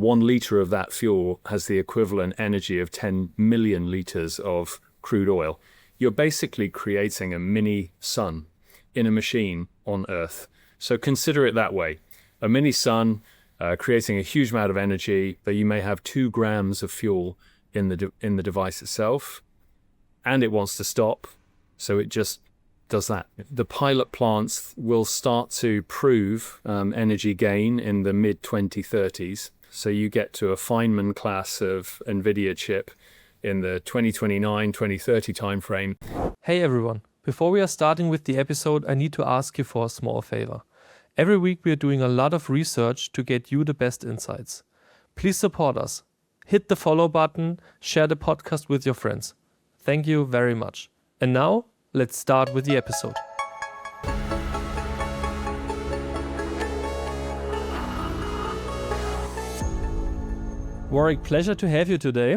1 liter of that fuel has the equivalent energy of 10 million liters of crude oil. You're basically creating a mini sun in a machine on Earth. So consider it that way. A mini sun creating a huge amount of energy, but you may have 2 grams of fuel in the device itself, and it wants to stop, so it just does that. The pilot plants will start to prove energy gain in the mid-2030s. So you get to a Feynman-class of NVIDIA chip in the 2029-2030 timeframe. Hey everyone, before we are starting with the episode, I need to ask you for a small favor. Every week we are doing a lot of research to get you the best insights. Please support us. Hit the follow button, share the podcast with your friends. Thank you very much. And now, let's start with the episode. Warrick, pleasure to have you today.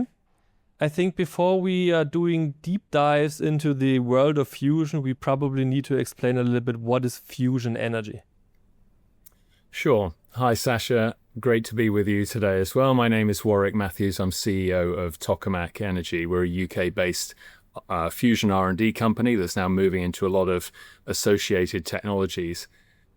I think before we are doing deep dives into the world of fusion, we probably need to explain a little bit what is fusion energy. Sure. Hi, Sasha. Great to be with you today as well. My name is Warrick Matthews. I'm CEO of Tokamak Energy. We're a UK-based fusion R&D company that's now moving into a lot of associated technologies.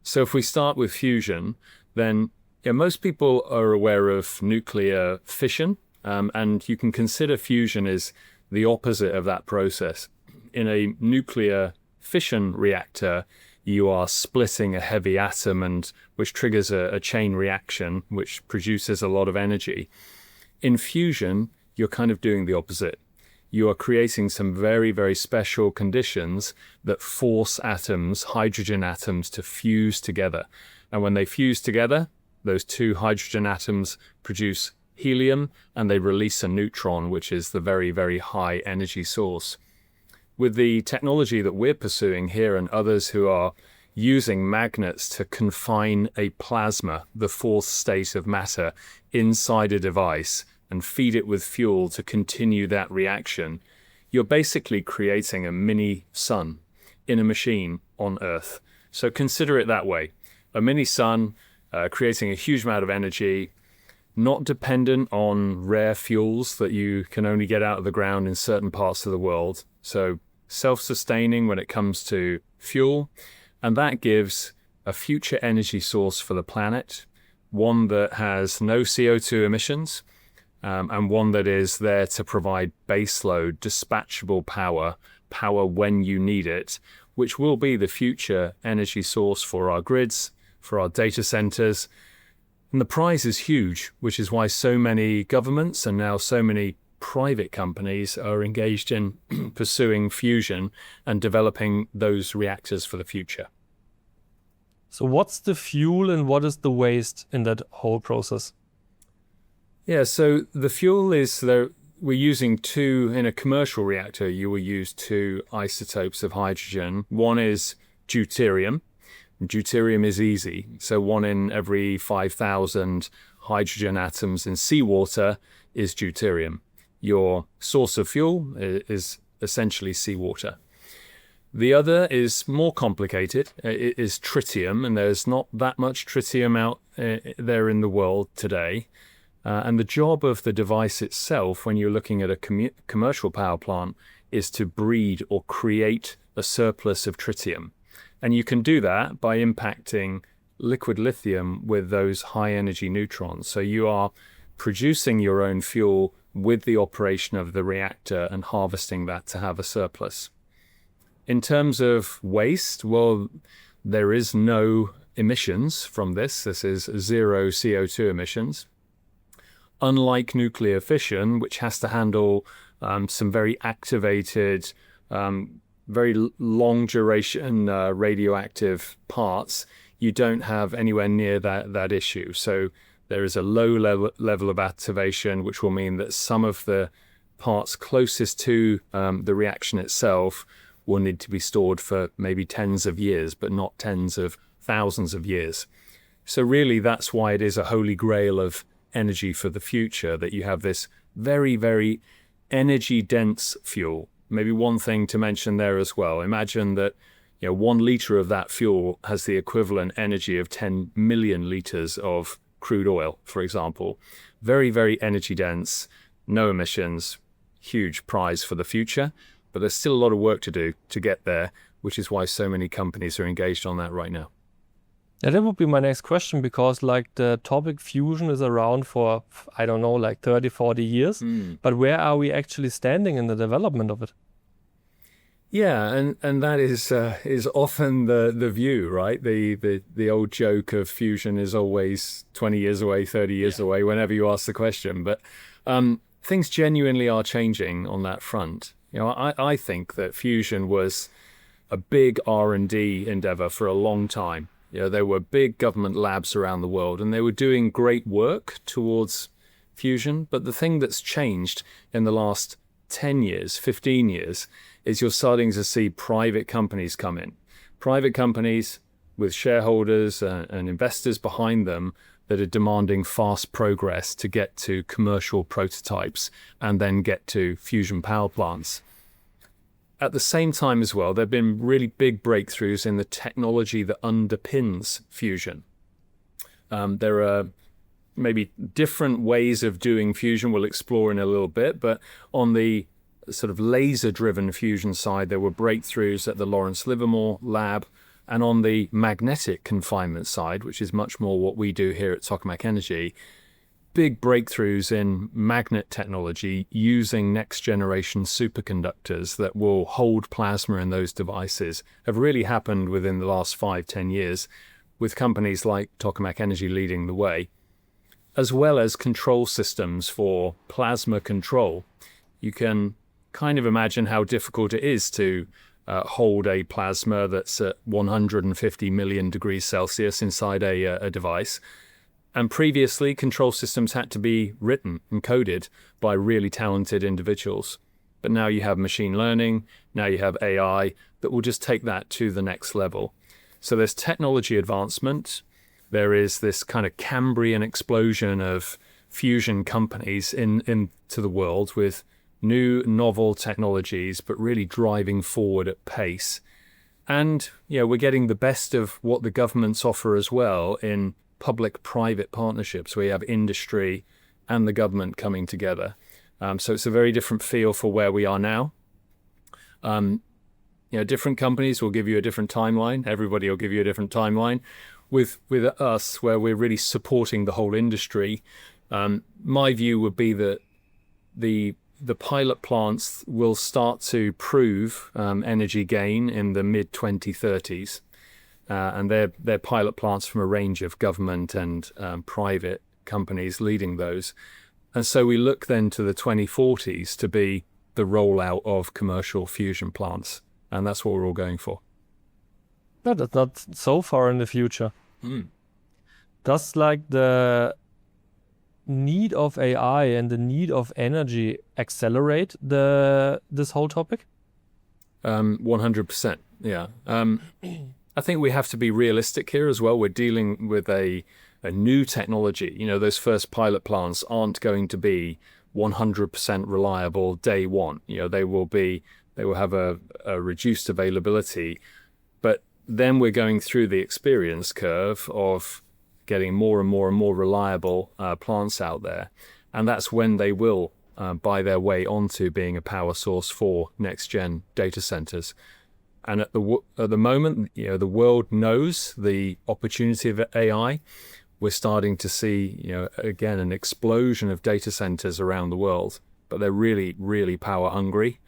So if we start with fusion, then most people are aware of nuclear fission, and you can consider fusion as the opposite of that process. In a nuclear fission reactor, you are splitting a heavy atom, and which triggers a chain reaction, which produces a lot of energy. In fusion, you're kind of doing the opposite. You are creating some very, very special conditions that force atoms, hydrogen atoms, to fuse together. And when they fuse together, those 2 hydrogen atoms produce helium, and they release a neutron, which is the very, very high energy source. With the technology that we're pursuing here and others who are using magnets to confine a plasma, the 4th state of matter, inside a device and feed it with fuel to continue that reaction, you're basically creating a mini sun in a machine on Earth. So consider it that way. A mini sun creating a huge amount of energy, not dependent on rare fuels that you can only get out of the ground in certain parts of the world. So self-sustaining when it comes to fuel, and that gives a future energy source for the planet, one that has no CO2 emissions, and one that is there to provide baseload, dispatchable power when you need it, which will be the future energy source for our grids, for our data centers. And the prize is huge, which is why so many governments and now so many private companies are engaged in pursuing fusion and developing those reactors for the future. So what's the fuel and what is the waste in that whole process? Yeah, so the fuel is we're using 2, in a commercial reactor, you will use 2 isotopes of hydrogen. One is deuterium. Deuterium is easy. So 1 in every 5,000 hydrogen atoms in seawater is deuterium. Your source of fuel is essentially seawater. The other is more complicated. It is tritium, and there's not that much tritium out there in the world today. And the job of the device itself, when you're looking at a commercial power plant, is to breed or create a surplus of tritium. And you can do that by impacting liquid lithium with those high energy neutrons. So you are producing your own fuel with the operation of the reactor and harvesting that to have a surplus. In terms of waste, well, there is no emissions from this. This is 0 CO2 emissions. Unlike nuclear fission, which has to handle some very activated, very long duration radioactive parts, you don't have anywhere near that issue. So there is a low level of activation, which will mean that some of the parts closest to the reaction itself will need to be stored for maybe tens of years, but not tens of thousands of years. So really, that's why it is a holy grail of energy for the future, that you have this very, very energy-dense fuel. Maybe one thing to mention there as well. Imagine that 1 liter of that fuel has the equivalent energy of 10 million liters of crude oil, for example. Very, very energy dense, no emissions, huge prize for the future. But there's still a lot of work to do to get there, which is why so many companies are engaged on that right now. Yeah, that would be my next question, because like the topic fusion is around for, I don't know, like 30, 40 years. But where are we actually standing in the development of it? Yeah, and that is often the view, right? The old joke of fusion is always 20 years away, 30 years away, whenever you ask the question. But things genuinely are changing on that front. I think that fusion was a big R&D endeavor for a long time. There were big government labs around the world, and they were doing great work towards fusion. But the thing that's changed in the last 10 years, 15 years, is you're starting to see private companies come in. Private companies with shareholders and investors behind them that are demanding fast progress to get to commercial prototypes and then get to fusion power plants. At the same time as well, there have been really big breakthroughs in the technology that underpins fusion. There are maybe different ways of doing fusion we'll explore in a little bit, but on the sort of laser-driven fusion side, there were breakthroughs at the Lawrence Livermore lab, and on the magnetic confinement side, which is much more what we do here at Tokamak Energy, big breakthroughs in magnet technology using next-generation superconductors that will hold plasma in those devices have really happened within the last 5-10 years, with companies like Tokamak Energy leading the way, as well as control systems for plasma control. You can kind of imagine how difficult it is to hold a plasma that's at 150 million degrees Celsius inside a device. And previously, control systems had to be written and coded by really talented individuals. But now you have machine learning, now you have AI that will just take that to the next level. So there's technology advancement. There is this kind of Cambrian explosion of fusion companies into the world with new novel technologies, but really driving forward at pace. And we're getting the best of what the governments offer as well in public-private partnerships, where you have industry and the government coming together. So it's a very different feel for where we are now. Different companies will give you a different timeline. Everybody will give you a different timeline. With us, where we're really supporting the whole industry, my view would be that the pilot plants will start to prove energy gain in the mid-2030s. And they're pilot plants from a range of government and private companies leading those. And so we look then to the 2040s to be the rollout of commercial fusion plants. And that's what we're all going for. No, that's not so far in the future. Does like the need of AI and the need of energy accelerate this whole topic? 100%, yeah. I think we have to be realistic here as well. We're dealing with a new technology. Those first pilot plants aren't going to be 100% reliable day one. They will have a reduced availability, but then we're going through the experience curve of getting more and more and more reliable plants out there. And that's when they will buy their way onto being a power source for next-gen data centers. And at the moment, the world knows the opportunity of AI. We're starting to see, again, an explosion of data centers around the world, but they're really, really power hungry.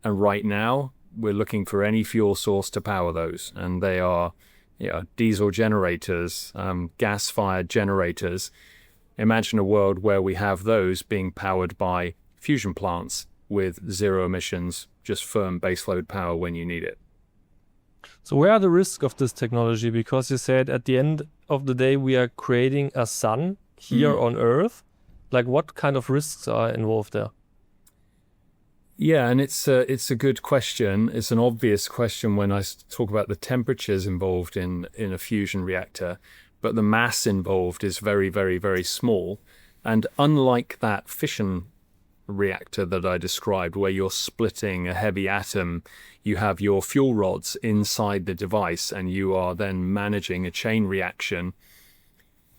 And right now, we're looking for any fuel source to power those. And they are, diesel generators, gas-fired generators. Imagine a world where we have those being powered by fusion plants with zero emissions, just firm baseload power when you need it. So where are the risks of this technology? Because you said at the end of the day, we are creating a sun here on Earth. Like what kind of risks are involved there? Yeah, and it's a good question. It's an obvious question when I talk about the temperatures involved in a fusion reactor, but the mass involved is very, very, very small. And unlike that fission reactor that I described, where you're splitting a heavy atom, you have your fuel rods inside the device and you are then managing a chain reaction.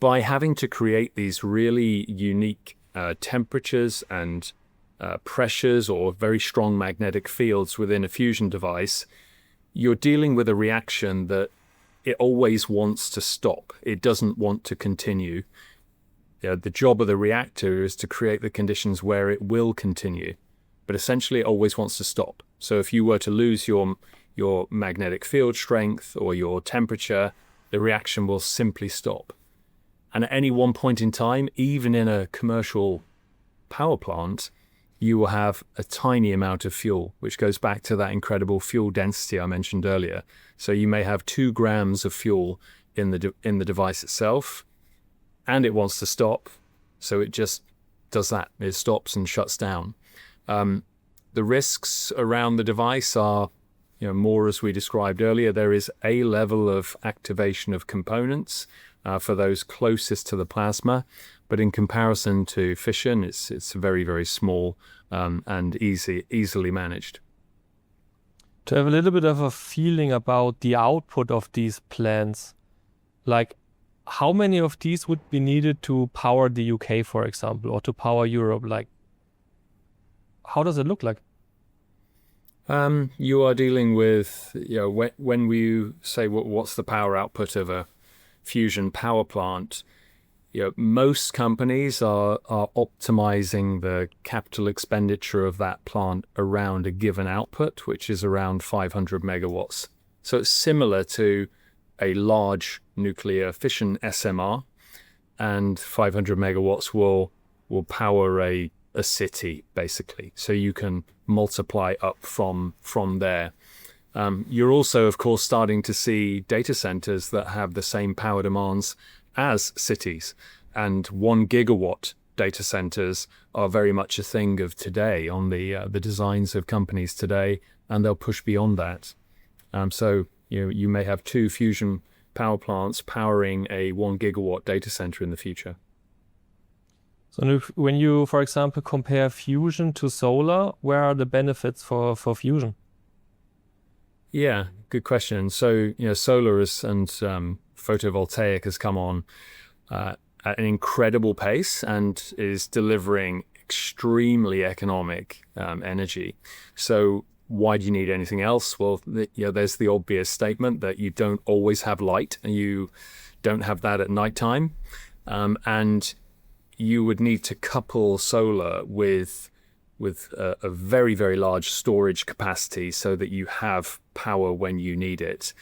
by having to create these really unique temperatures and pressures or very strong magnetic fields within a fusion device, you're dealing with a reaction that it always wants to stop. It doesn't want to continue. The job of the reactor is to create the conditions where it will continue, but essentially it always wants to stop. So if you were to lose your magnetic field strength or your temperature, the reaction will simply stop. And at any one point in time, even in a commercial power plant, you will have a tiny amount of fuel, which goes back to that incredible fuel density I mentioned earlier. So you may have 2 grams of fuel in the device itself, and it wants to stop. So it just does that. It stops and shuts down. The risks around the device are, more as we described earlier. There is a level of activation of components for those closest to the plasma, but in comparison to fission, it's very, very small and easily managed. To have a little bit of a feeling about the output of these plants, like how many of these would be needed to power the UK, for example, or to power Europe? Like, how does it look like? You are dealing with, when we say what's the power output of a fusion power plant, most companies are optimizing the capital expenditure of that plant around a given output, which is around 500 megawatts. So it's similar to a large nuclear fission SMR, and 500 megawatts will power a city, basically. So you can multiply up from there. You're also, of course, starting to see data centers that have the same power demands as cities, and 1 gigawatt data centers are very much a thing of today on the designs of companies today, and they'll push beyond that. So you may have 2 fusion power plants powering a 1 gigawatt data center in the future. So when you, for example, compare fusion to solar, where are the benefits for fusion? Yeah, good question. So, solar and photovoltaic has come on at an incredible pace and is delivering extremely economic energy. So why do you need anything else? Well, there's the obvious statement that you don't always have light, and you don't have that at nighttime. And you would need to couple solar with a very, very large storage capacity so that you have power when you need it.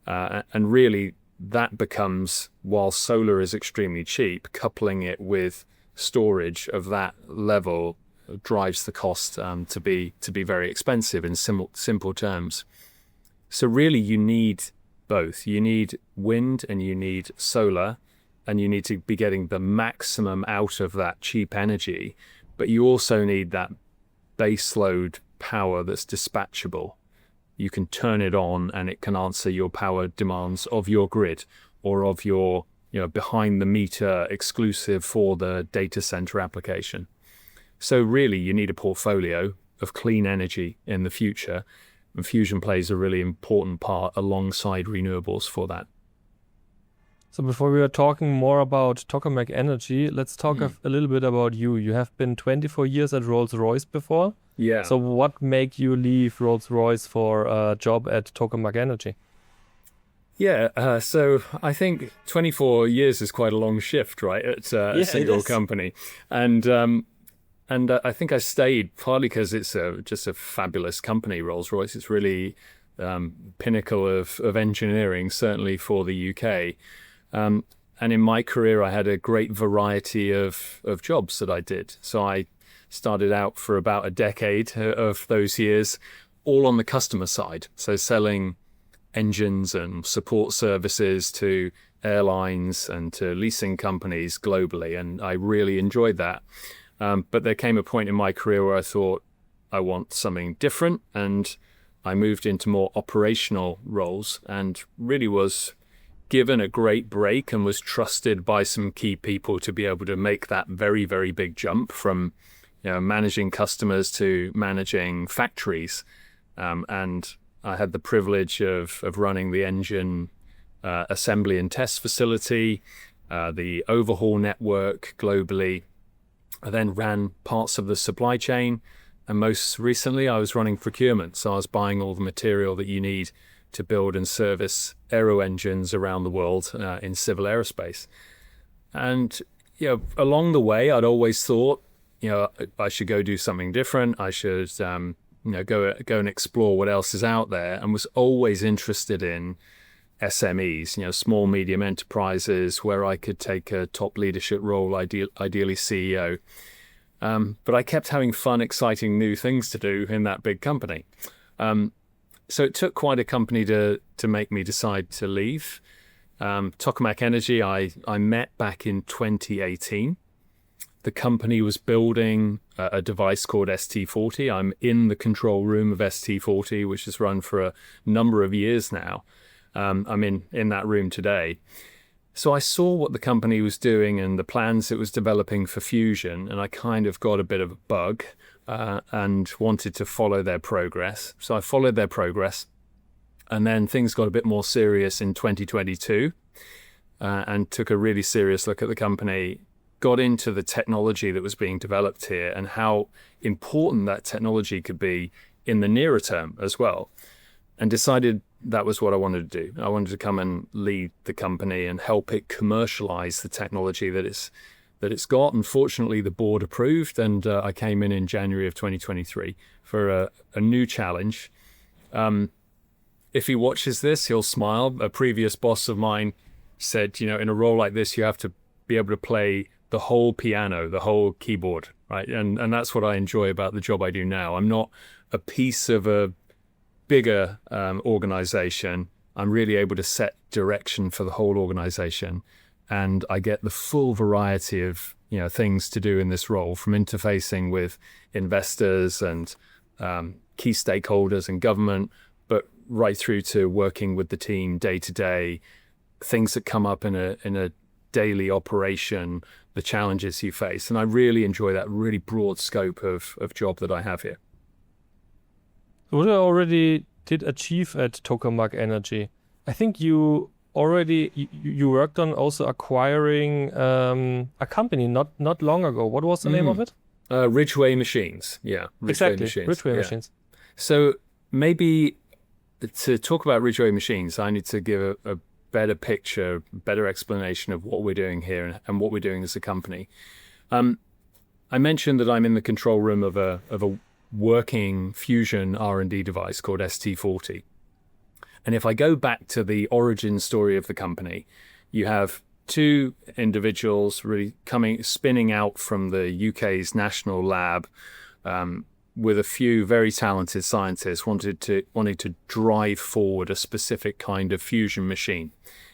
And really, that becomes, while solar is extremely cheap, coupling it with storage of that level drives the cost to be very expensive in simple terms. So really, you need both. You need wind and you need solar, and you need to be getting the maximum out of that cheap energy, but you also need that baseload power that's dispatchable. You can turn it on and it can answer your power demands of your grid or of your behind the meter exclusive for the data center application. So really, you need a portfolio of clean energy in the future, and fusion plays a really important part alongside renewables for that. So before we are talking more about Tokamak Energy, let's talk a little bit about you. You have been 24 years at Rolls-Royce before. Yeah. So what made you leave Rolls-Royce for a job at Tokamak Energy? Yeah, so I think 24 years is quite a long shift, right, at a single company. And I think I stayed partly because it's just a fabulous company, Rolls-Royce. It's really pinnacle of engineering, certainly for the UK. And in my career, I had a great variety of jobs that I did. So I started out for about a decade of those years, all on the customer side. So selling engines and support services to airlines and to leasing companies globally. And I really enjoyed that. But there came a point in my career where I thought, I want something different. And I moved into more operational roles and really was given a great break and was trusted by some key people to be able to make that very, very big jump from managing customers to managing factories. And I had the privilege of running the engine assembly and test facility, the overhaul network globally. I then ran parts of the supply chain, and most recently I was running procurement. So I was buying all the material that you need to build and service aero engines around the world in civil aerospace. And along the way, I'd always thought, I should go do something different. I should, go and explore what else is out there, and was always interested in SMEs, small, medium enterprises where I could take a top leadership role, ideally CEO. But I kept having fun, exciting new things to do in that big company. So it took quite a company to make me decide to leave. Tokamak Energy, I met back in 2018. The company was building a device called ST40. I'm in the control room of ST40, which has run for a number of years now. I'm in that room today. So I saw what the company was doing and the plans it was developing for fusion, and I kind of got a bit of a bug and wanted to follow their progress. So I followed their progress, and then things got a bit more serious in 2022 and took a really serious look at the company, got into the technology that was being developed here and how important that technology could be in the nearer term as well, and decided that was what I wanted to do. I wanted to come and lead the company and help it commercialize the technology that it's got. And fortunately, the board approved, and I came in January of 2023 for a new challenge. If he watches this, he'll smile. A previous boss of mine said, in a role like this, you have to be able to play the whole piano, the whole keyboard, right? And that's what I enjoy about the job I do now. I'm not a piece of a bigger organization. I'm really able to set direction for the whole organization, and I get the full variety of things to do in this role, from interfacing with investors and key stakeholders and government, but right through to working with the team day to day, things that come up in a daily operation, the challenges you face. And I really enjoy that really broad scope of job that I have here. What I already did achieve at Tokamak Energy, I think you worked on also acquiring a company not long ago. What was the name of it? Ridgway Machines. Yeah, Ridgway Machines. So maybe to talk about Ridgway Machines, I need to give a better picture, better explanation of what we're doing here and what we're doing as a company. I mentioned that I'm in the control room of a working fusion R&D device called ST40. And if I go back to the origin story of the company, you have two individuals really spinning out from the UK's national lab with a few very talented scientists wanting to drive forward a specific kind of fusion machine.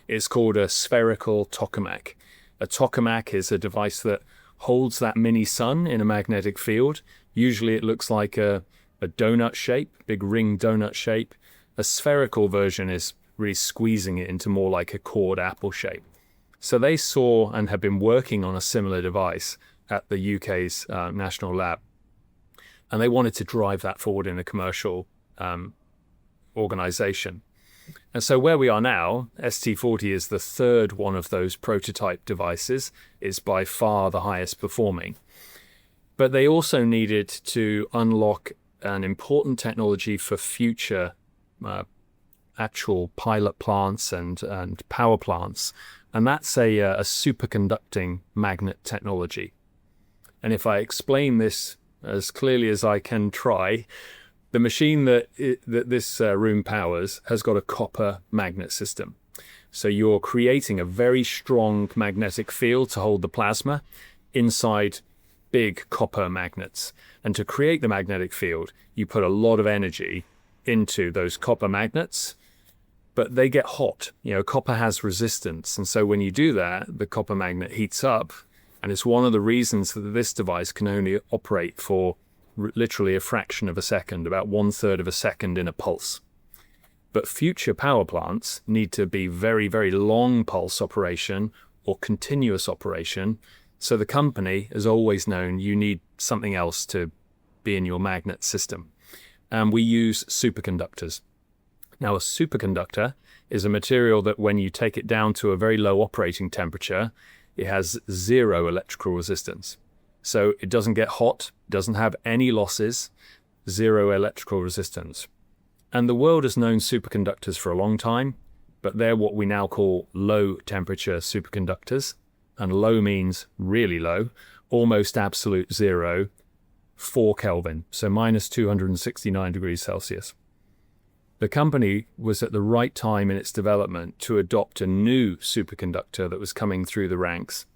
It's called a spherical tokamak. A tokamak is a device that holds that mini sun in a magnetic field. Usually it looks like a donut shape, big ring donut shape. A spherical version is really squeezing it into more like a chord apple shape. So they saw and have been working on a similar device at the UK's national lab. And they wanted to drive that forward in a commercial organization. And so where we are now, ST40 is the third one of those prototype devices. It's by far the highest performing. But they also needed to unlock an important technology for future actual pilot plants and power plants. And that's a superconducting magnet technology. And if I explain this as clearly as I can try, the machine that this room powers has got a copper magnet system. So you're creating a very strong magnetic field to hold the plasma inside big copper magnets. And to create the magnetic field, you put a lot of energy into those copper magnets, but they get hot. Copper has resistance. And so when you do that, the copper magnet heats up. And it's one of the reasons that this device can only operate for literally a fraction of a second, about 1/3 of a second in a pulse. But future power plants need to be very, very long pulse operation or continuous operation. So the company has always known you need something else to be in your magnet system. And we use superconductors. Now, a superconductor is a material that when you take it down to a very low operating temperature, it has zero electrical resistance. So it doesn't get hot, doesn't have any losses, zero electrical resistance. And the world has known superconductors for a long time, but they're what we now call low temperature superconductors. And low means really low, almost absolute zero, 4 Kelvin, so minus 269 degrees Celsius. The company was at the right time in its development to adopt a new superconductor that was coming through the ranks.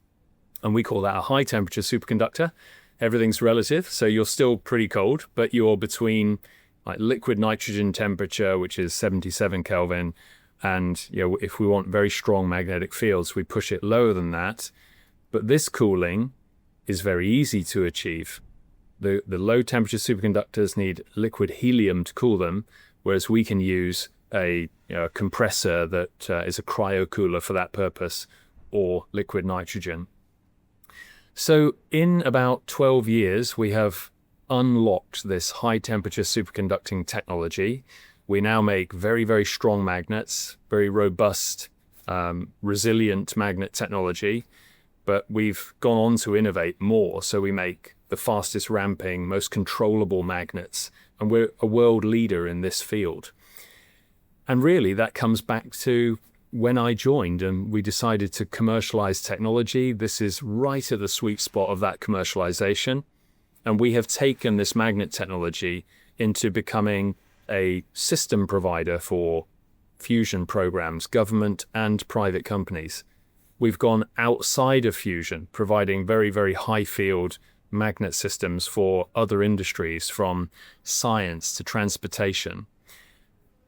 And we call that a high temperature superconductor. Everything's relative, so you're still pretty cold, but you're between like liquid nitrogen temperature, which is 77 Kelvin, and if we want very strong magnetic fields, we push it lower than that. But this cooling is very easy to achieve. The low temperature superconductors need liquid helium to cool them, whereas we can use a compressor that is a cryocooler for that purpose, or liquid nitrogen. So in about 12 years, we have unlocked this high temperature superconducting technology. We now make very, very strong magnets, very robust, resilient magnet technology, but we've gone on to innovate more. So we make the fastest ramping, most controllable magnets, and we're a world leader in this field. And really that comes back to when I joined and we decided to commercialize technology. This is right at the sweet spot of that commercialization. And we have taken this magnet technology into becoming a system provider for fusion programs, government and private companies. We've gone outside of fusion, providing very, very high field magnet systems for other industries, from science to transportation.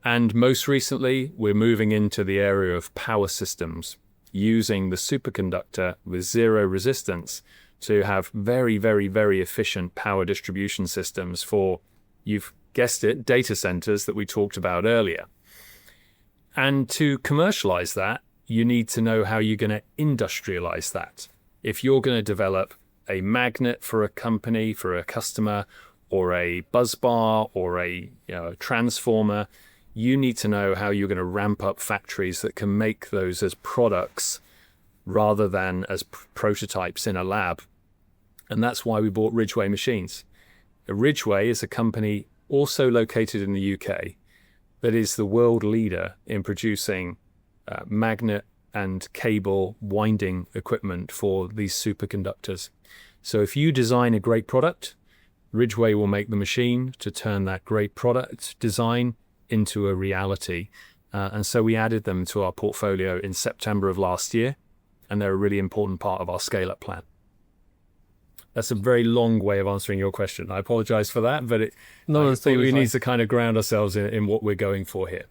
And most recently, we're moving into the area of power systems, using the superconductor with zero resistance to have very, very, very efficient power distribution systems for, you've guessed it, data centers that we talked about earlier. And to commercialize that, you need to know how you're going to industrialize that. If you're going to develop a magnet for a company, for a customer, or a busbar, or a transformer, you need to know how you're going to ramp up factories that can make those as products rather than as prototypes in a lab. And that's why we bought Ridgway Machines. Ridgway is a company also located in the UK that is the world leader in producing magnet and cable winding equipment for these superconductors. So if you design a great product, Ridgway will make the machine to turn that great product design into a reality. And so we added them to our portfolio in September of last year, and they're a really important part of our scale-up plan. That's a very long way of answering your question. I apologize for that, but we need to kind of ground ourselves in what we're going for here.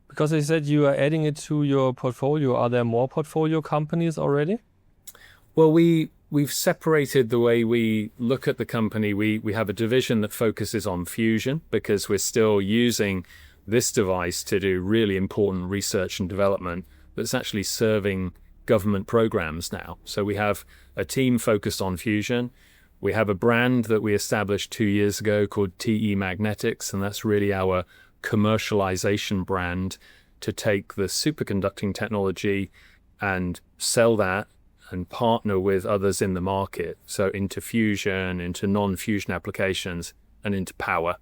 Because you said you are adding it to your portfolio. Are there more portfolio companies already? Well, we've separated the way we look at the company. We have a division that focuses on fusion because we're still using this device to do really important research and development that's actually serving government programs now. So we have a team focused on fusion. We have a brand that we established 2 years ago called TE Magnetics, and that's really our commercialization brand to take the superconducting technology and sell that and partner with others in the market. So into fusion, into non-fusion applications, and into power.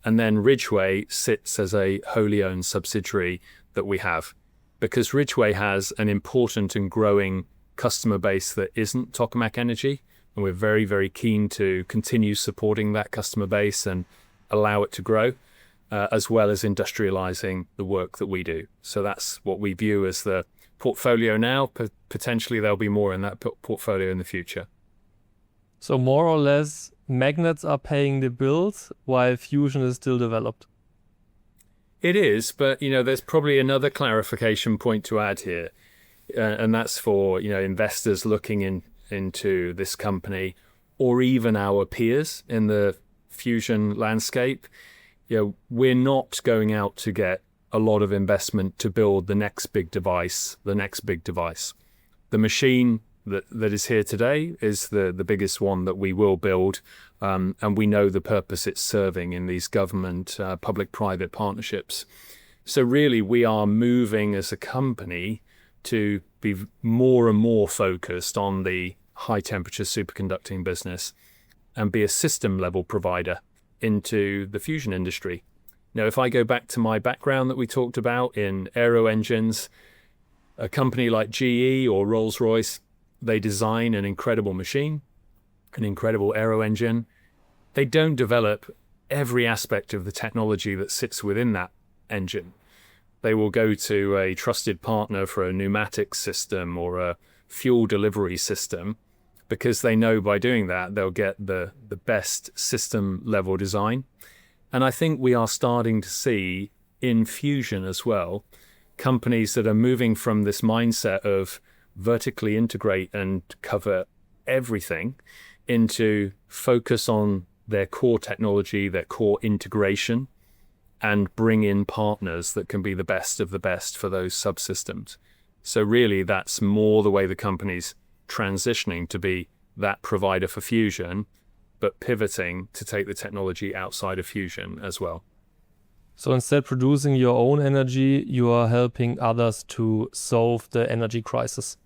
And then Ridgway sits as a wholly owned subsidiary that we have, because Ridgway has an important and growing customer base that isn't Tokamak Energy. And we're very, very keen to continue supporting that customer base and allow it to grow, as well as industrializing the work that we do. So that's what we view as the portfolio now. Potentially there'll be more in that portfolio in the future. So more or less, magnets are paying the bills while fusion is still developed. It is, but there's probably another clarification point to add here, and that's for investors looking into this company, or even our peers in the fusion landscape. We're not going out to get a lot of investment to build the next big device. The machine that is here today is the biggest one that we will build, and we know the purpose it's serving in these government public-private partnerships. So really, we are moving as a company to be more and more focused on the high temperature superconducting business and be a system level provider into the fusion industry. Now, if I go back to my background that we talked about in aero engines, a company like GE or Rolls-Royce, they design an incredible machine, an incredible aero engine. They don't develop every aspect of the technology that sits within that engine. They will go to a trusted partner for a pneumatic system or a fuel delivery system because they know by doing that they'll get the best system level design. And I think we are starting to see in fusion as well, companies that are moving from this mindset of vertically integrate and cover everything into focus on their core technology, their core integration, and bring in partners that can be the best of the best for those subsystems. So really, that's more the way the company's transitioning to be that provider for fusion, but pivoting to take the technology outside of fusion as well. So instead of producing your own energy, you are helping others to solve the energy crisis.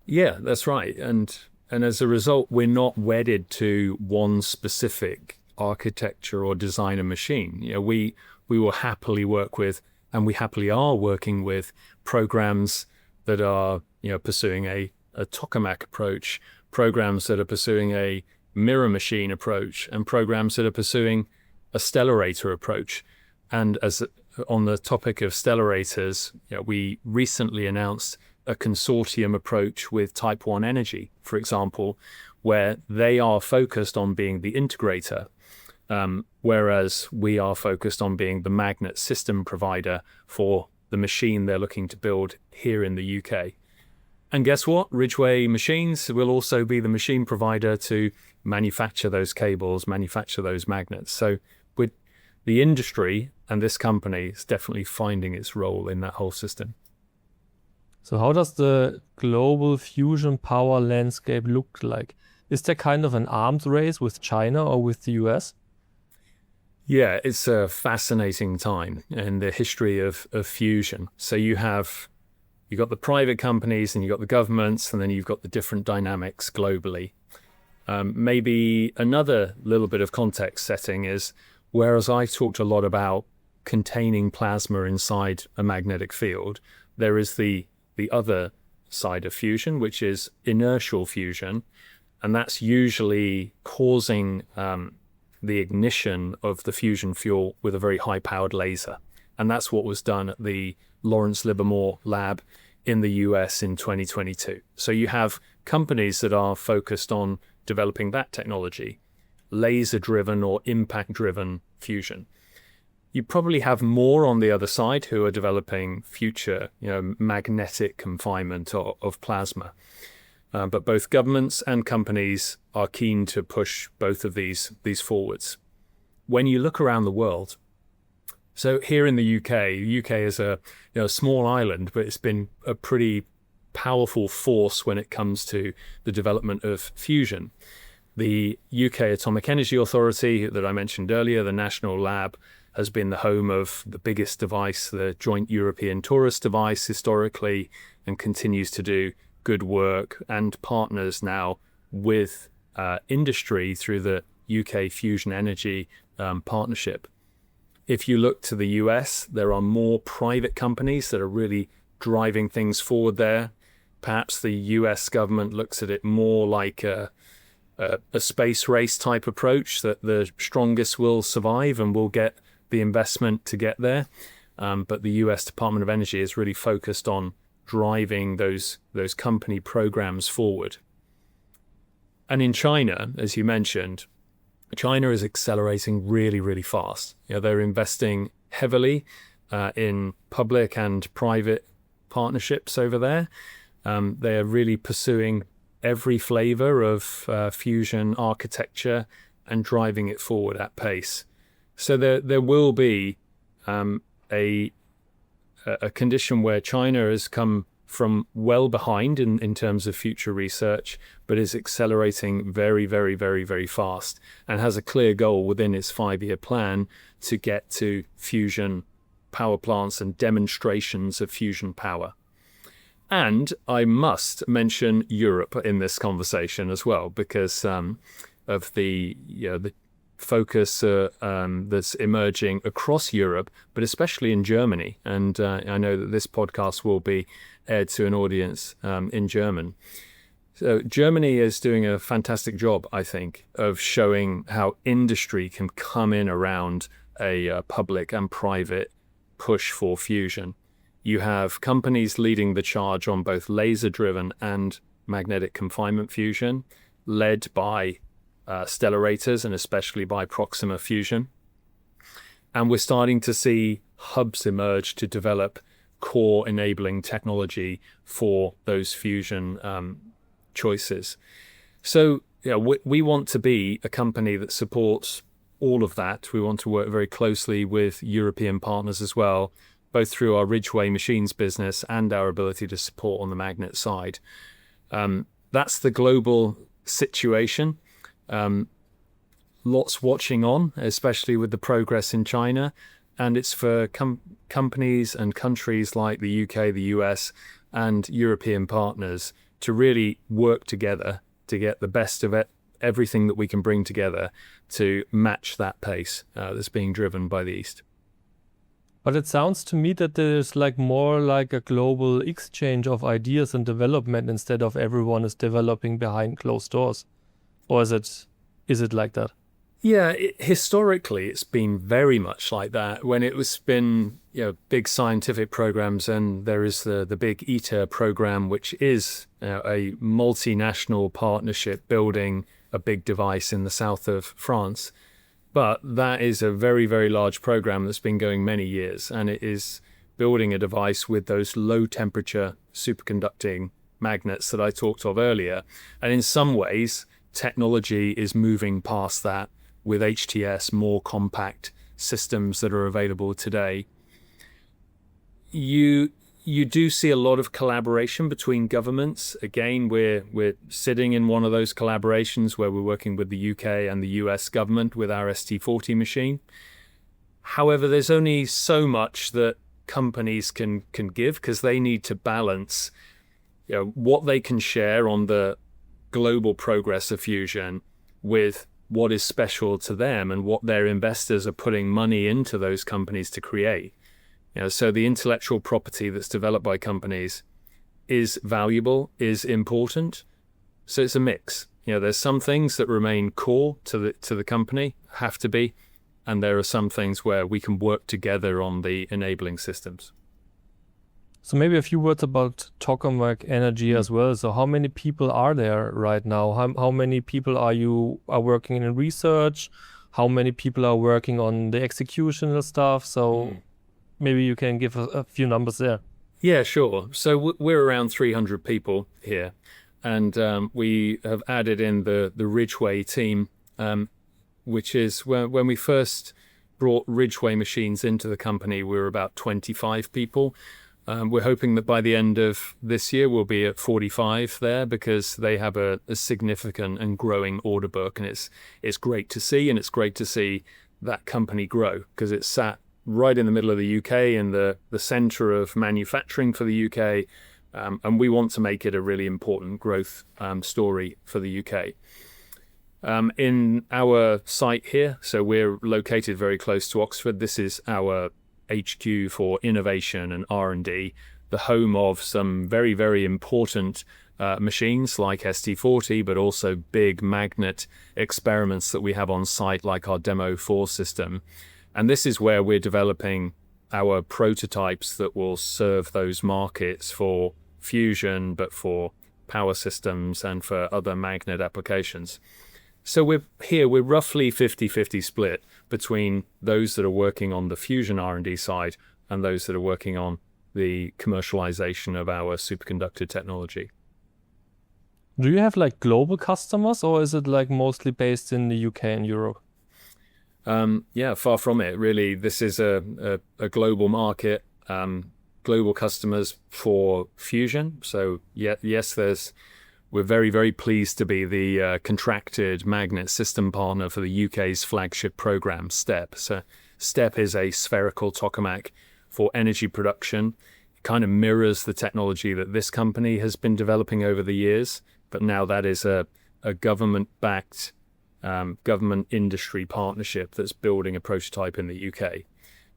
Yeah, that's right. And as a result, we're not wedded to one specific architecture or designer machine. You know, we will happily work with, and we happily are working with, programs that are, you know, pursuing a Tokamak approach, programs that are pursuing a mirror machine approach, and programs that are pursuing a stellarator approach. And as on the topic of stellarators, you know, we recently announced a consortium approach with Type 1 Energy, for example, where they are focused on being the integrator, whereas we are focused on being the magnet system provider for the machine they're looking to build here in the UK. And guess what? Ridgway Machines will also be the machine provider to manufacture those cables, manufacture those magnets. So with the industry and this company is definitely finding its role in that whole system. So how does the global fusion power landscape look like? Is there kind of an arms race with China or with the US? Yeah, it's a fascinating time in the history of fusion. So you've got the private companies and you've got the governments, and then you've got the different dynamics globally. Maybe another little bit of context setting is, whereas I talked a lot about containing plasma inside a magnetic field, there is the other side of fusion, which is inertial fusion, and that's usually causing the ignition of the fusion fuel with a very high-powered laser. And that's what was done at the Lawrence Livermore lab in the US in 2022. So you have companies that are focused on developing that technology, laser-driven or impact-driven fusion. You probably have more on the other side who are developing future, magnetic confinement of plasma. But both governments and companies are keen to push both of these forwards. When you look around the world, so here in the UK is a small island, but it's been a pretty powerful force when it comes to the development of fusion. The UK Atomic Energy Authority that I mentioned earlier, the national lab, has been the home of the biggest device, the Joint European Torus device historically, and continues to do good work and partners now with industry through the UK Fusion Energy partnership. If you look to the US, there are more private companies that are really driving things forward there. Perhaps the US government looks at it more like a space race type approach, that the strongest will survive and will get the investment to get there. But the US Department of Energy is really focused on driving those company programs forward. And in China, as you mentioned, China is accelerating really, really fast. They're investing heavily in public and private partnerships over there. They are really pursuing every flavor of fusion architecture and driving it forward at pace. So there will be a condition where China has come from well behind in terms of future research, but is accelerating very, very, very, very fast and has a clear goal within its 5-year plan to get to fusion power plants and demonstrations of fusion power. And I must mention Europe in this conversation as well, because of the focus that's emerging across Europe, but especially in Germany. And I know that this podcast will be aired to an audience in German. So Germany is doing a fantastic job, I think, of showing how industry can come in around a public and private push for fusion. You have companies leading the charge on both laser-driven and magnetic confinement fusion, led by stellarators and especially by Proxima Fusion. And we're starting to see hubs emerge to develop core enabling technology for those fusion choices. So we want to be a company that supports all of that. We want to work very closely with European partners as well, both through our Ridgway Machines business and our ability to support on the magnet side. That's the global situation. Lots watching on, especially with the progress in China. And it's for companies and countries like the UK, the US, and European partners to really work together to get the best of it, everything that we can bring together to match that pace that's being driven by the East. But it sounds to me that there's more like a global exchange of ideas and development instead of everyone is developing behind closed doors. Or is it like that? Yeah, historically it's been very much like that. When it was been big scientific programs, and there is the big ITER program, which is a multinational partnership building a big device in the south of France. But that is a very, very large program that's been going many years, and it is building a device with those low temperature superconducting magnets that I talked of earlier. And in some ways, technology is moving past that with HTS, more compact systems that are available today. You do see a lot of collaboration between governments. Again, we're sitting in one of those collaborations where we're working with the UK and the US government with our ST40 machine. However, there's only so much that companies can give, because they need to balance what they can share on the global progress of fusion with what is special to them and what their investors are putting money into those companies to create. So the intellectual property that's developed by companies is valuable, is important. So it's a mix. There's some things that remain core to the company, have to be, and there are some things where we can work together on the enabling systems. So maybe a few words about Tokamak Energy as well. So how many people are there right now? How many people are working in research? How many people are working on the executional stuff? So maybe you can give a few numbers there. Yeah, sure. So we're around 300 people here. And we have added in the Ridgway team, which is when we first brought Ridgway Machines into the company, we were about 25 people. We're hoping that by the end of this year, we'll be at 45 there, because they have a significant and growing order book. And it's great to see, and it's great to see that company grow, because it's sat right in the middle of the UK, in the center of manufacturing for the UK. And we want to make it a really important growth story for the UK. In our site here, so we're located very close to Oxford. This is our HQ for innovation and R&D, the home of some very, very important machines like ST40, but also big magnet experiments that we have on site, like our Demo 4 system. And this is where we're developing our prototypes that will serve those markets for fusion, but for power systems and for other magnet applications. So we're roughly 50-50 split between those that are working on the fusion R&D side and those that are working on the commercialization of our superconductor technology. Do you have global customers, or is it mostly based in the UK and Europe? Yeah, far from it, really. This is a global market, global customers for fusion. So yes, we're very, very pleased to be the contracted magnet system partner for the UK's flagship program, STEP. So STEP is a spherical tokamak for energy production. It kind of mirrors the technology that this company has been developing over the years, but now that is a government-backed government industry partnership that's building a prototype in the UK.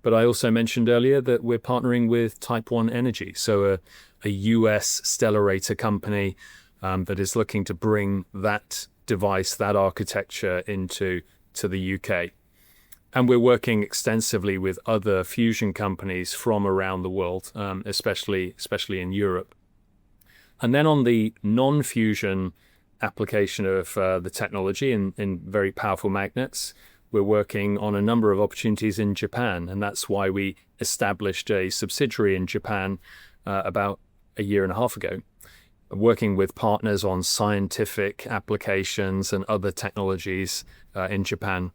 But I also mentioned earlier that we're partnering with Type 1 Energy, so a US stellarator company that is looking to bring that device, that architecture into the UK. And we're working extensively with other fusion companies from around the world, especially in Europe. And then on the non-fusion application of the technology in very powerful magnets, we're working on a number of opportunities in Japan, and that's why we established a subsidiary in Japan about a year and a half ago, working with partners on scientific applications and other technologies in Japan.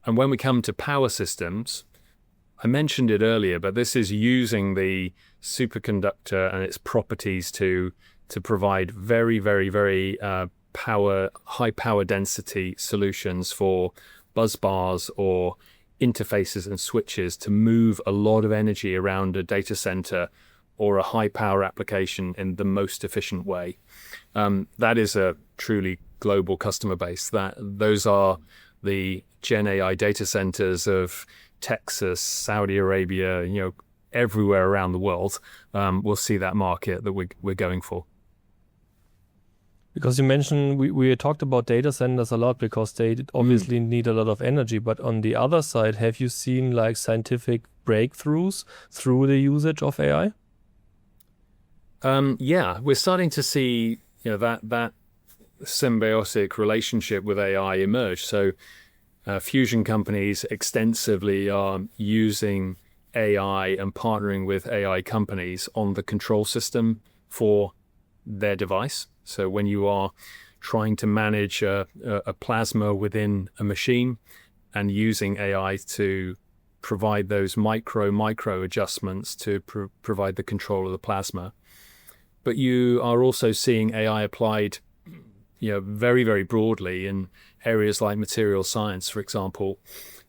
And when we come to power systems, I mentioned it earlier, but this is using the superconductor and its properties to provide very, very, very high power density solutions for bus bars or interfaces and switches to move a lot of energy around a data center or a high power application in the most efficient way. That is a truly global customer base. Those are the Gen AI data centers of Texas, Saudi Arabia, everywhere around the world. We'll see that market that we're going for. Because you mentioned, we talked about data centers a lot because they obviously need a lot of energy. But on the other side, have you seen like scientific breakthroughs through the usage of AI? Yeah, we're starting to see that symbiotic relationship with AI emerge. So fusion companies extensively are using AI and partnering with AI companies on the control system for their device. So when you are trying to manage a plasma within a machine and using AI to provide those micro adjustments to provide the control of the plasma. But you are also seeing AI applied very, very broadly in areas like material science, for example.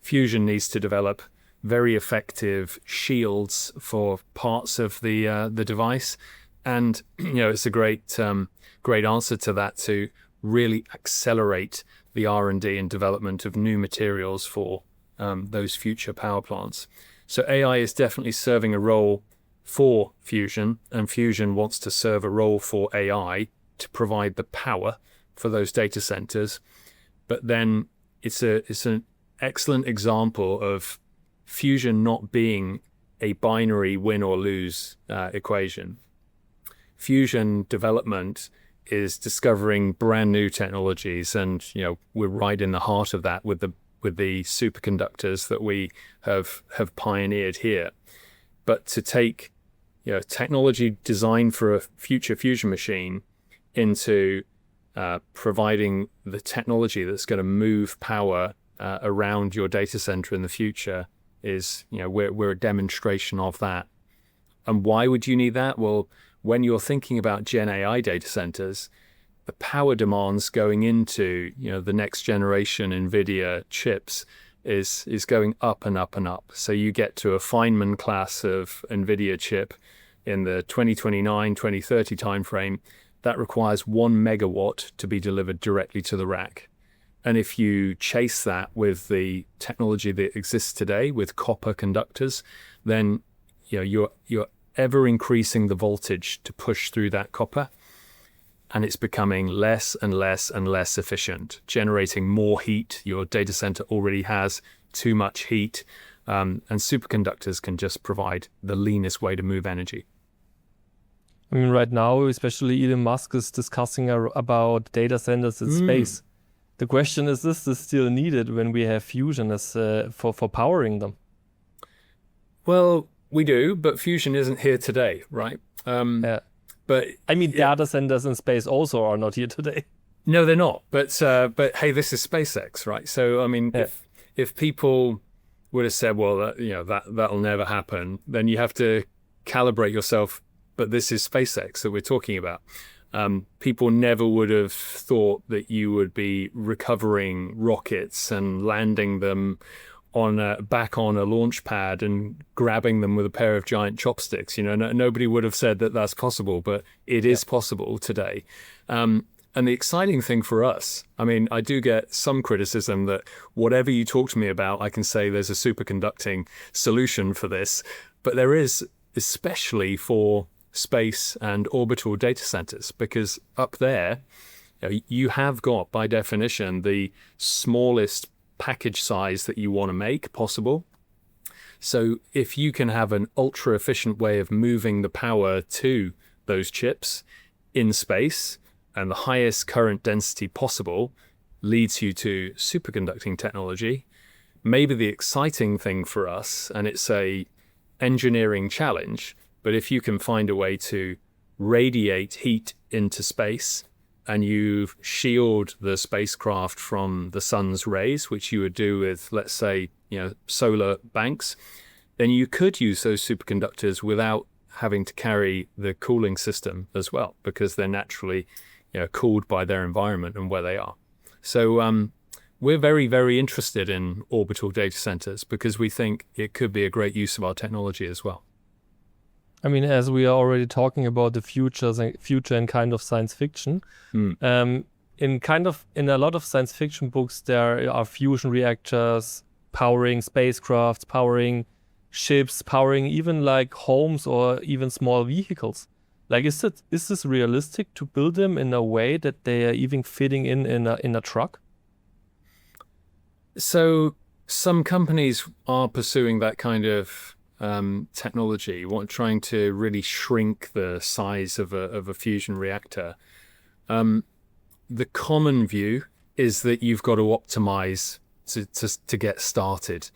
Fusion needs to develop very effective shields for parts of the device. And it's a great answer to that to really accelerate the R&D and development of new materials for those future power plants. So AI is definitely serving a role for fusion, and fusion wants to serve a role for AI to provide the power for those data centers. But then it's an excellent example of fusion not being a binary win or lose equation. Fusion development is discovering brand new technologies, and we're right in the heart of that with the superconductors that we have pioneered here. But to take technology designed for a future fusion machine into providing the technology that's going to move power around your data center in the future is we're a demonstration of that. And why would you need that? Well, when you're thinking about Gen AI data centers, the power demands going into the next generation NVIDIA chips is going up and up and up. So you get to a Feynman-class of NVIDIA chip in the 2029, 2030 timeframe that requires 1 megawatt to be delivered directly to the rack. And if you chase that with the technology that exists today with copper conductors, then you're ever increasing the voltage to push through that copper, and it's becoming less and less and less efficient, generating more heat. Your data center already has too much heat, and superconductors can just provide the leanest way to move energy. I mean, right now, especially Elon Musk is discussing about data centers in space. The question is this still needed when we have fusion as for powering them? Well, we do, but fusion isn't here today, right? Yeah. But I mean, data centers in space also are not here today. No, they're not. But hey, this is SpaceX, right? So I mean, if people would have said, well, that'll never happen, then you have to calibrate yourself. But this is SpaceX that we're talking about. People never would have thought that you would be recovering rockets and landing them back on a launch pad and grabbing them with a pair of giant chopsticks. Nobody would have said that that's possible, but it is possible today. And the exciting thing for us, I mean, I do get some criticism that whatever you talk to me about, I can say there's a superconducting solution for this, but there is, especially for space and orbital data centers, because up there, you have got, by definition, the smallest package size that you want to make possible. So if you can have an ultra efficient way of moving the power to those chips in space, and the highest current density possible leads you to superconducting technology, maybe the exciting thing for us, and it's a engineering challenge, but if you can find a way to radiate heat into space and you shield the spacecraft from the sun's rays, which you would do with, let's say, solar banks, then you could use those superconductors without having to carry the cooling system as well, because they're naturally cooled by their environment and where they are. So we're very, very interested in orbital data centers because we think it could be a great use of our technology as well. I mean, as we are already talking about the future and kind of science fiction, in a lot of science fiction books, there are fusion reactors powering spacecrafts, powering ships, powering even like homes or even small vehicles. Like, is this realistic to build them in a way that they are even fitting in a truck? So some companies are pursuing that kind of technology, trying to really shrink the size of a fusion reactor. The common view is that you've got to optimize to get started.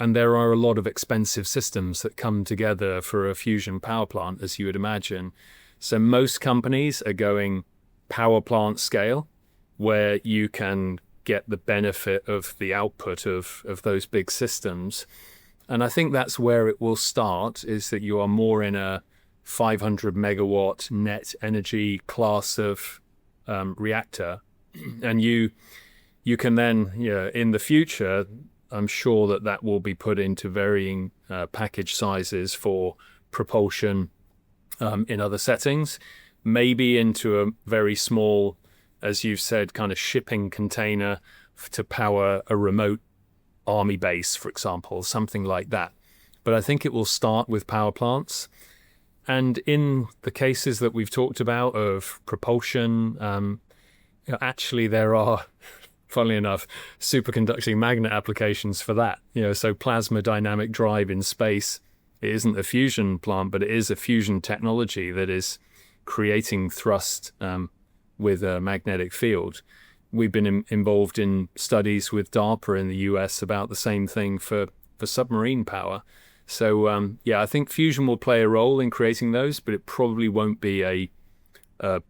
And there are a lot of expensive systems that come together for a fusion power plant, as you would imagine. So most companies are going power plant scale, where you can get the benefit of the output of those big systems. And I think that's where it will start, is that you are more in a 500 megawatt net energy class of reactor. And you can then, in the future, I'm sure that will be put into varying package sizes for propulsion in other settings, maybe into a very small, as you've said, kind of shipping container to power a remote army base, for example, something like that. But I think it will start with power plants. And in the cases that we've talked about of propulsion, actually there are, funnily enough, superconducting magnet applications for that. So plasma dynamic drive in space, it isn't a fusion plant, but it is a fusion technology that is creating thrust with a magnetic field. We've been involved in studies with DARPA in the US about the same thing for submarine power. So I think fusion will play a role in creating those, but it probably won't be a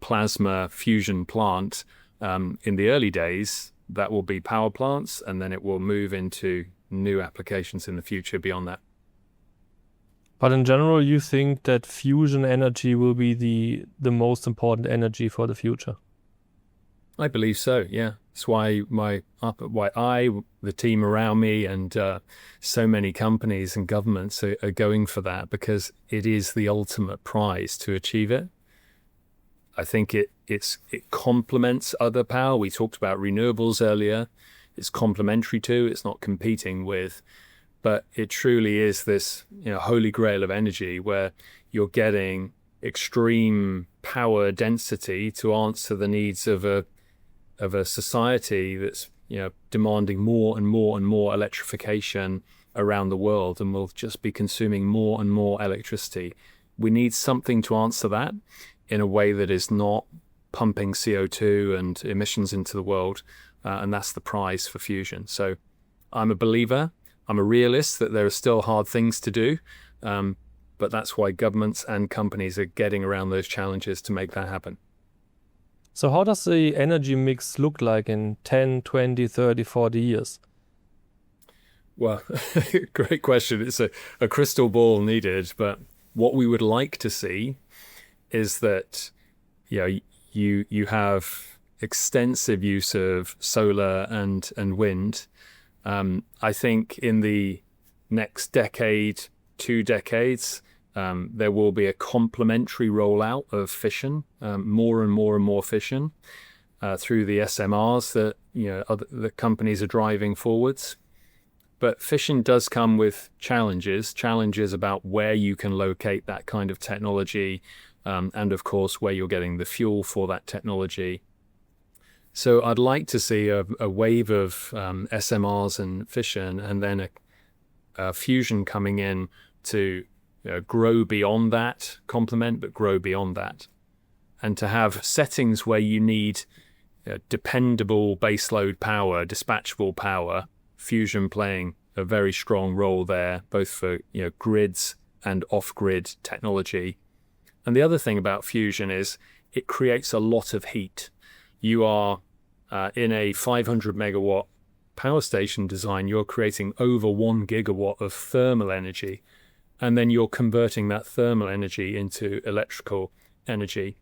plasma fusion plant in the early days. That will be power plants, and then it will move into new applications in the future beyond that. But in general, you think that fusion energy will be the most important energy for the future? I believe so, yeah. That's why the team around me, and so many companies and governments are going for that, because it is the ultimate prize to achieve it. I think it complements other power. We talked about renewables earlier. It's complementary to, it's not competing with, but it truly is this holy grail of energy where you're getting extreme power density to answer the needs of a society that's demanding more and more and more electrification around the world, and will just be consuming more and more electricity. We need something to answer that in a way that is not pumping CO2 and emissions into the world, and that's the prize for fusion. So I'm a believer, I'm a realist that there are still hard things to do, but that's why governments and companies are getting around those challenges to make that happen. So how does the energy mix look like in 10, 20, 30, 40 years? Well, great question. It's a crystal ball needed, but what we would like to see is that you have extensive use of solar and wind, I think in the next decade, 2 decades, there will be a complementary rollout of fission, more and more and more fission through the SMRs that the companies are driving forwards. But fission does come with challenges about where you can locate that kind of technology, and of course where you're getting the fuel for that technology. So I'd like to see a wave of SMRs and fission, and then a fusion coming in to grow beyond that, complement, but grow beyond that. And to have settings where you need dependable baseload power, dispatchable power, fusion playing a very strong role there, both for grids and off-grid technology. And the other thing about fusion is it creates a lot of heat. You are in a 500 megawatt power station design, you're creating over 1 gigawatt of thermal energy, and then you're converting that thermal energy into electrical energy.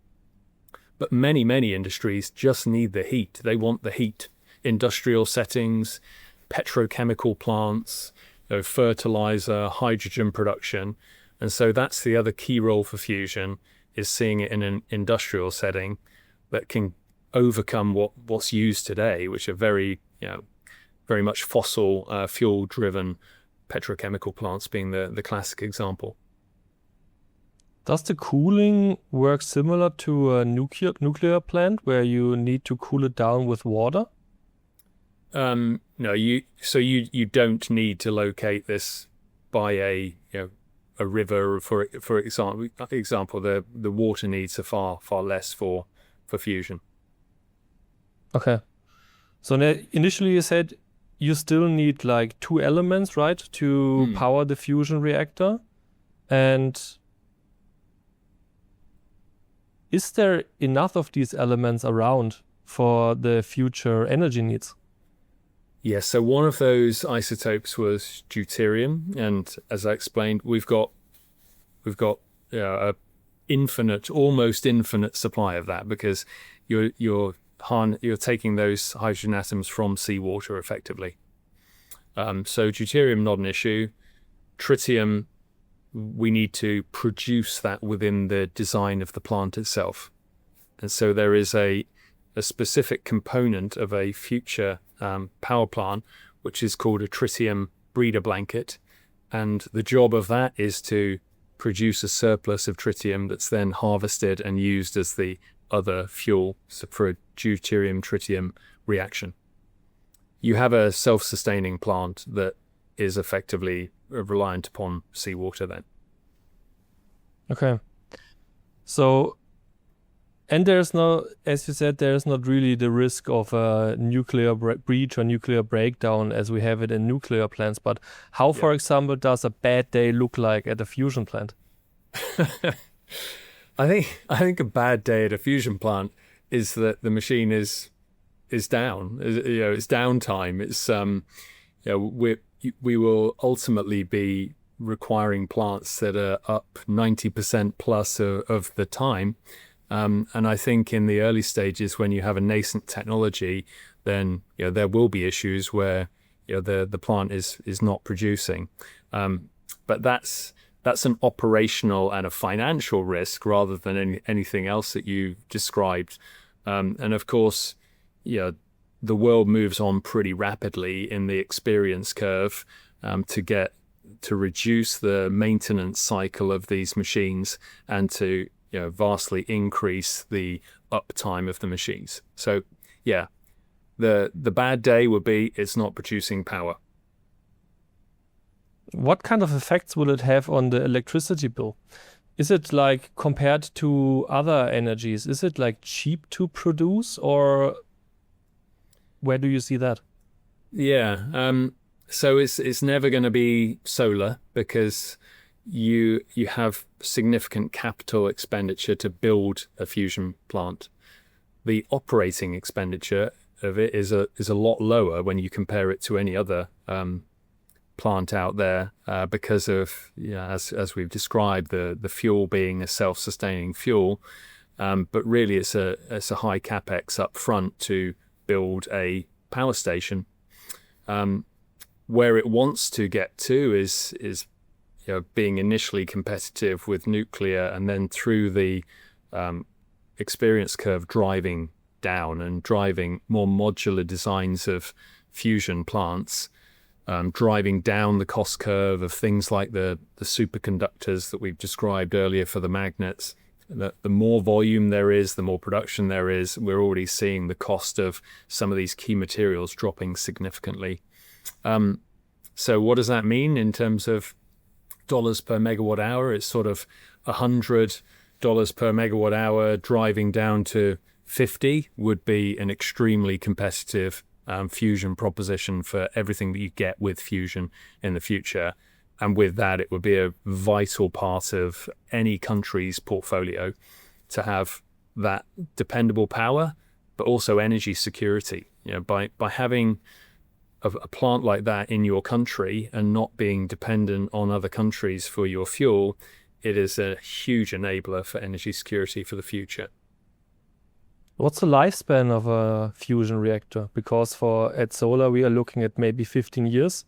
But many industries just need the heat. They want the heat. Industrial settings, petrochemical plants, fertilizer, hydrogen production. And so that's the other key role for fusion, is seeing it in an industrial setting that can overcome what's used today, which are very much fossil fuel driven, petrochemical plants being the classic example. Does the cooling work similar to a nuclear plant where you need to cool it down with water? No, you don't need to locate this by a river. For example, the water needs are far less for fusion. Okay. So initially you said you still need like 2 elements, right, to power the fusion reactor. And is there enough of these elements around for the future energy needs? Yes, so one of those isotopes was deuterium, and as I explained, we've got a almost infinite supply of that, because you're taking those hydrogen atoms from seawater effectively. So deuterium, not an issue. Tritium, we need to produce that within the design of the plant itself. And so there is a specific component of a future power plant, which is called a tritium breeder blanket. And the job of that is to produce a surplus of tritium that's then harvested and used as the other fuel for a deuterium-tritium reaction. You have a self-sustaining plant that is effectively reliant upon seawater then. Okay. So, and there's no, as you said, there's not really the risk of a nuclear breach or nuclear breakdown as we have it in nuclear plants. But how, for example, does a bad day look like at a fusion plant? I think a bad day at a fusion plant is that the machine is down. It's downtime. It's we will ultimately be requiring plants that are up 90% plus of the time. And I think in the early stages, when you have a nascent technology, then there will be issues where the plant is not producing. But that's an operational and a financial risk rather than anything else that you described. And of course, the world moves on pretty rapidly in the experience curve to reduce the maintenance cycle of these machines and to vastly increase the uptime of the machines. So the bad day would be it's not producing power. What kind of effects will it have on the electricity bill? Is it like compared to other energies, is it like cheap to produce, or where do you see that? So it's never going to be solar, because you have significant capital expenditure to build a fusion plant. The operating expenditure of it is a lot lower when you compare it to any other plant out there, because of as we've described, the fuel being a self-sustaining fuel, but really it's a high capex up front to build a power station. where it wants to get to is being initially competitive with nuclear, and then through the experience curve driving down and driving more modular designs of fusion plants, driving down the cost curve of things like the superconductors that we've described earlier for the magnets. The more volume there is, the more production there is. We're already seeing the cost of some of these key materials dropping significantly. So what does that mean in terms of dollars per megawatt hour? It's sort of $100 per megawatt hour driving down to 50 would be an extremely competitive fusion proposition for everything that you get with fusion in the future. And with that, it would be a vital part of any country's portfolio to have that dependable power, but also energy security. By having a plant like that in your country and not being dependent on other countries for your fuel, it is a huge enabler for energy security for the future. What's the lifespan of a fusion reactor? Because at solar, we are looking at maybe 15 years.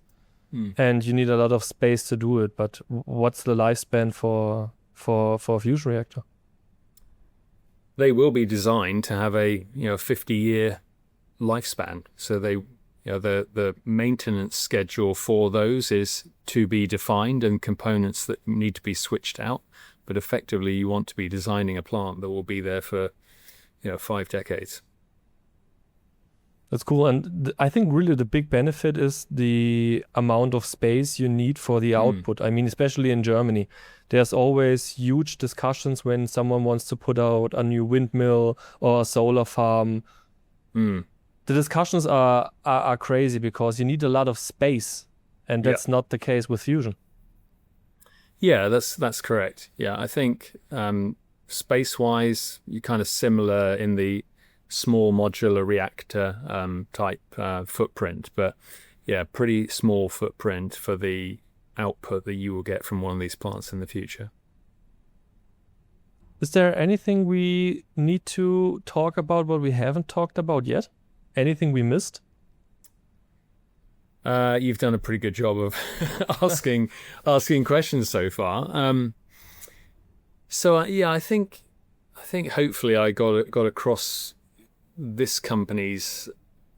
And you need a lot of space to do it. But what's the lifespan for a fusion reactor? They will be designed to have a 50-year lifespan. So the maintenance schedule for those is to be defined, and components that need to be switched out. But effectively, you want to be designing a plant that will be there for 5 decades. That's cool. And I think really the big benefit is the amount of space you need for the output. I mean, especially in Germany, there's always huge discussions when someone wants to put out a new windmill or a solar farm. The discussions are crazy because you need a lot of space, and that's not the case with fusion. Yeah, that's correct. Yeah, I think space-wise, you're kind of similar in the small modular reactor type footprint, but pretty small footprint for the output that you will get from one of these plants in the future. Is there anything we need to talk about what we haven't talked about yet? Anything we missed? You've done a pretty good job of asking questions so far. I think hopefully I got across this company's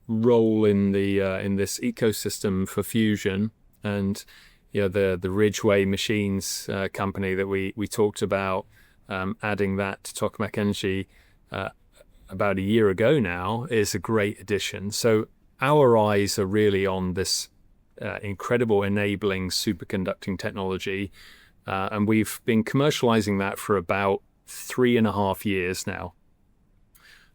role in this ecosystem for fusion, and the Ridgway Machines company that we talked about, adding that to Tokamak Energy about a year ago now, is a great addition. So our eyes are really on this incredible enabling superconducting technology, and we've been commercializing that for about 3.5 years now.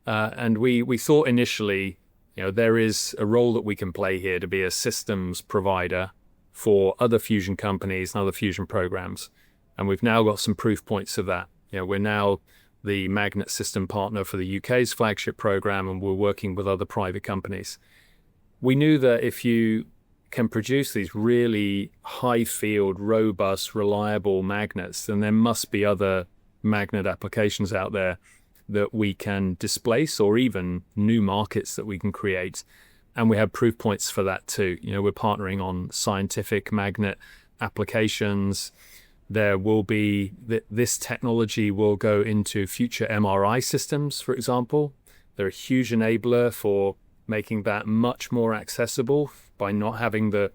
And we thought initially, there is a role that we can play here to be a systems provider for other fusion companies and other fusion programs. And we've now got some proof points of that. We're now the magnet system partner for the UK's flagship program, and we're working with other private companies. We knew that if you can produce these really high field, robust, reliable magnets, then there must be other magnet applications out there that we can displace, or even new markets that we can create. And we have proof points for that too. We're partnering on scientific magnet applications. There will be this technology will go into future MRI systems, for example. They're a huge enabler for making that much more accessible by not having the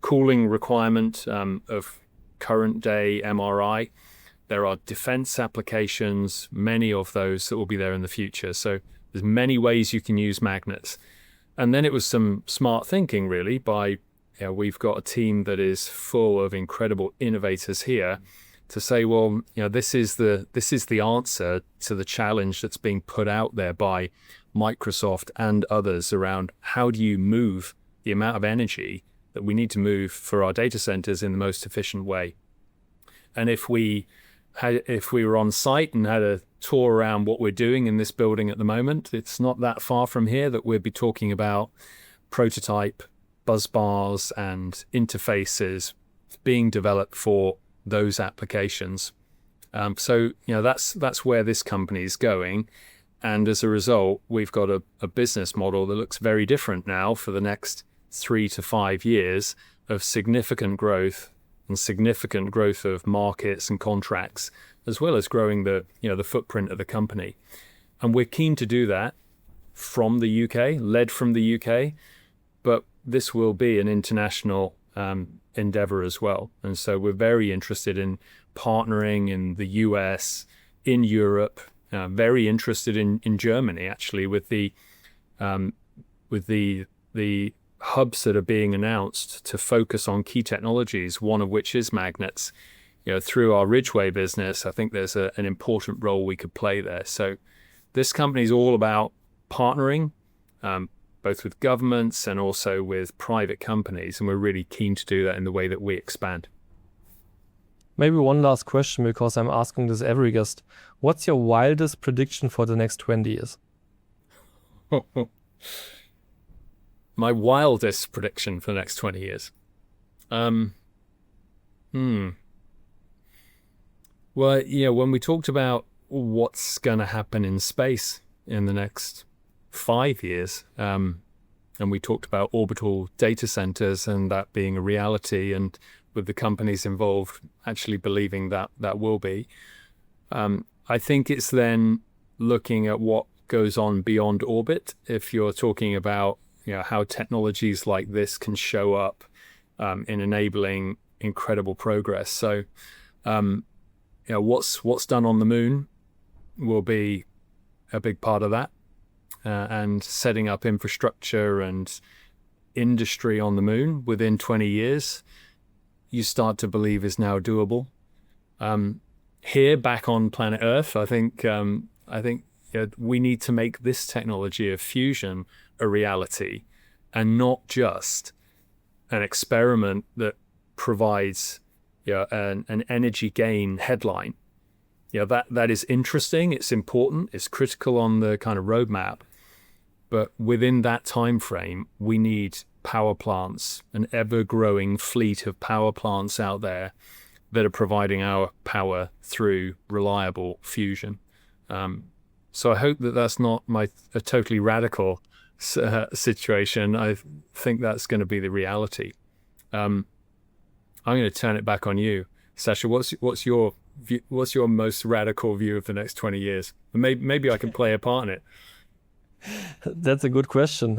cooling requirement of current day MRI. There are defense applications, many of those that will be there in the future. So there's many ways you can use magnets. And then it was some smart thinking, really, by we've got a team that is full of incredible innovators here to say, well, this is the answer to the challenge that's being put out there by Microsoft and others around how do you move the amount of energy that we need to move for our data centers in the most efficient way. And if we were on site and had a tour around what we're doing in this building at the moment, it's not that far from here that we'd be talking about prototype buzz bars and interfaces being developed for those applications. So that's where this company is going. And as a result, we've got a business model that looks very different now for the next 3 to 5 years, of significant growth and significant growth of markets and contracts, as well as growing the footprint of the company. And we're keen to do that from the UK, led from the UK, but this will be an international endeavor as well. And so we're very interested in partnering in the US, in Europe, very interested in Germany, actually, with the hubs that are being announced to focus on key technologies, one of which is magnets. Through our Ridgway business, I think there's an important role we could play there. So this company is all about partnering, both with governments and also with private companies, and we're really keen to do that in the way that we expand. Maybe one last question, because I'm asking this every guest. What's your wildest prediction for the next 20 years? My wildest prediction for the next 20 years. Well, when we talked about what's going to happen in space in the next 5 years, and we talked about orbital data centers and that being a reality, and with the companies involved actually believing that that will be, I think it's then looking at what goes on beyond orbit. If you're talking about how technologies like this can show up in enabling incredible progress. So what's done on the moon will be a big part of that, and setting up infrastructure and industry on the moon within 20 years, you start to believe is now doable. Here, back on planet Earth, I think we need to make this technology of fusion a reality, and not just an experiment that provides an energy gain headline. That is interesting, it's important, it's critical on the kind of roadmap, but within that time frame, we need power plants, an ever-growing fleet of power plants out there that are providing our power through reliable fusion. So I hope that that's not a totally radical situation. I think that's going to be the reality. I'm going to turn it back on you, Sasha. What's your most radical view of the next 20 years? Maybe I can play a part in it. That's a good question.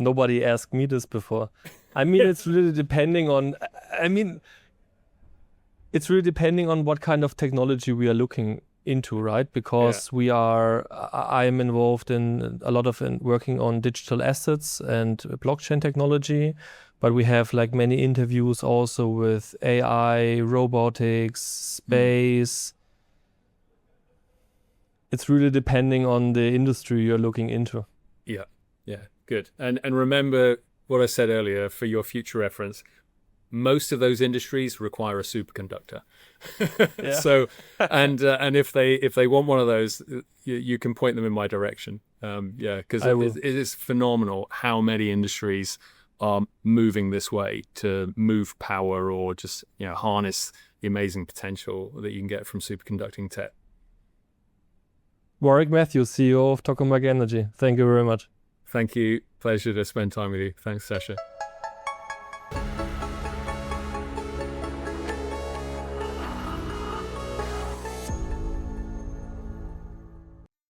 Nobody asked me this before. I mean, it's really depending on. It's really depending on what kind of technology we are looking into, right? Because I am involved in a lot of working on digital assets and blockchain technology, but we have like many interviews also with AI, robotics, space. It's really depending on the industry you're looking into. Yeah, good. And remember what I said earlier for your future reference. Most of those industries require a superconductor. So, and if they want one of those, you can point them in my direction. Because it is phenomenal how many industries are moving this way to move power or just harness the amazing potential that you can get from superconducting tech. Warrick Matthews, CEO of Tokamak Energy. Thank you very much. Thank you. Pleasure to spend time with you. Thanks, Sasha.